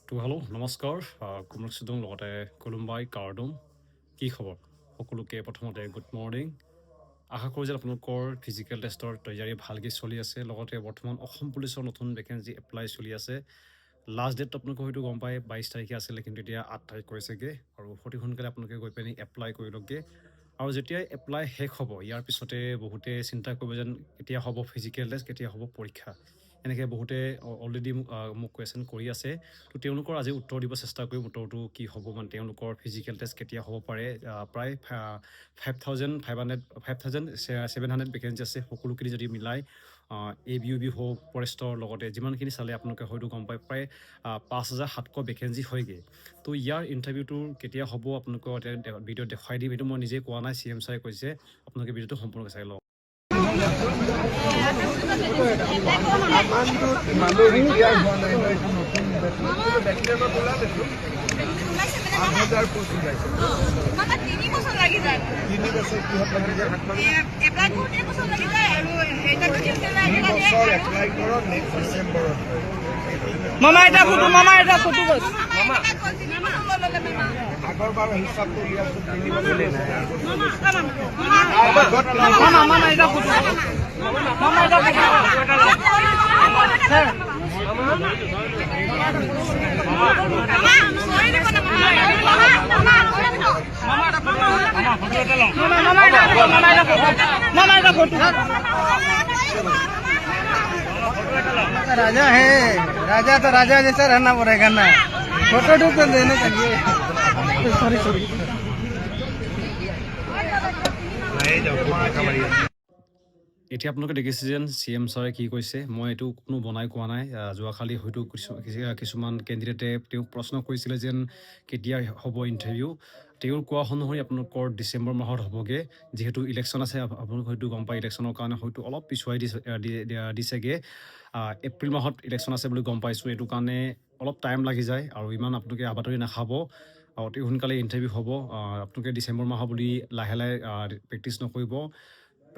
তো হেল্ল' নমস্কাৰ কুমৰক চিদং লগতে কোলুম্বাই কাৰ্ডুম কি খবৰ সকলোকে প্ৰথমতে গুড মৰ্ণিং আশা কৰোঁ যে আপোনালোকৰ ফিজিকেল টেষ্টৰ তৈয়াৰী ভালকৈ চলি আছে লগতে বৰ্তমান অসম পুলিচৰ নতুন ভেকেঞ্চি এপ্লাই চলি আছে লাষ্ট ডেট আপোনালোকে হয়তো গম পায় 22 তাৰিখে আছিলে কিন্তু এতিয়া 8 তাৰিখ কৰিছেগৈ আৰু অতি সোনকালে আপোনালোকে গৈ পিনি এপ্লাই কৰি লওকগৈ আৰু যেতিয়া এপ্লাই শেষ হ'ব ইয়াৰ পিছতে বহুতে চিন্তা কৰিব যেন কেতিয়া হ'ব ফিজিকেল টেষ্ট কেতিয়া হ'ব পৰীক্ষা এনেকৈ বহুতে অলৰেডি মোক কুৱেশ্যন কৰি আছে তো তেওঁলোকৰ আজি উত্তৰ দিব চেষ্টা কৰিম উত্তৰটো কি হ'ব মানে তেওঁলোকৰ ফিজিকেল টেষ্ট কেতিয়া হ'ব পাৰে প্ৰায় 5,700 ভেকেঞ্চি আছে সকলোখিনি যদি মিলাই ABUB হওক ফৰেষ্টৰ লগতে যিমানখিনি চালে আপোনালোকে হয়তো গম পায় প্ৰায় 5,700 ভেকেঞ্চি হয়গৈ তো ইয়াৰ ইণ্টাৰভিউটো কেতিয়া হ'ব আপোনালোকক এতিয়া ভিডিঅ'ত দেখুৱাই দিম এইটো মই নিজে কোৱা নাই CM ছাৰে কৈছে আপোনালোকে ভিডিঅ'টো সম্পূৰ্ণকৈ চাই লওক মামা এটা ফটো বস আগৰ বাৰ হিচাপ কৰি আছো 3 বছৰ মামা এটা ফটো মামা এটা ফটো राजा है राजा तो राजा जैसा रहना पड़ेगा ना फोटो तो देने के लिए सॉरी এতিয়া আপোনালোকে দেখিছে যেন CM ছাৰে কি কৈছে মই এইটো কোনো বনাই কোৱা নাই যোৱাকালি হয়তো কিছুমান কেণ্ডিডেটে তেওঁক প্ৰশ্ন কৰিছিলে যেন কেতিয়া হ'ব ইণ্টাৰভিউ তেওঁৰ কোৱা অনুসৰি আপোনালোকৰ ডিচেম্বৰ মাহত হ'বগৈ যিহেতু ইলেকশ্যন আছে আপোনালোক হয়তো গম পায় ইলেকশ্যনৰ কাৰণে হয়তো অলপ পিছুৱাই দিছেগৈ এপ্ৰিল মাহত ইলেকশ্যন আছে বুলি গম পাইছোঁ এইটো কাৰণে অলপ টাইম লাগি যায় আৰু ইমান আপোনালোকে আবাতৰি নাখাব অতি সোনকালে ইণ্টাৰভিউ হ'ব আপোনালোকে ডিচেম্বৰ মাহ বুলি লাহে লাহে প্ৰেক্টিছ নকৰিব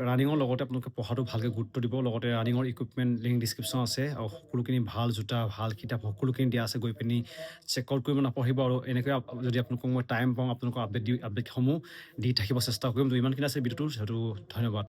ৰানিঙৰ লগতে আপোনালোকে পঢ়াটো ভালকৈ গুৰুত্ব দিব লগতে ৰানিঙৰ ইকুইপমেণ্ট লিংক ডিছক্ৰিপশ্যন আছে আৰু সকলোখিনি ভাল জোতা ভাল কিতাপ সকলোখিনি দিয়া আছে গৈ পিনি চেক আউট কৰিব নপঢ়িব আৰু এনেকৈ যদি আপোনালোকক মই টাইম পাওঁ আপোনালোকৰ আপডেটসমূহ দি থাকিব চেষ্টা কৰিম তো ইমানখিনি আছে ভিডিঅ'টো সেইটো ধন্যবাদ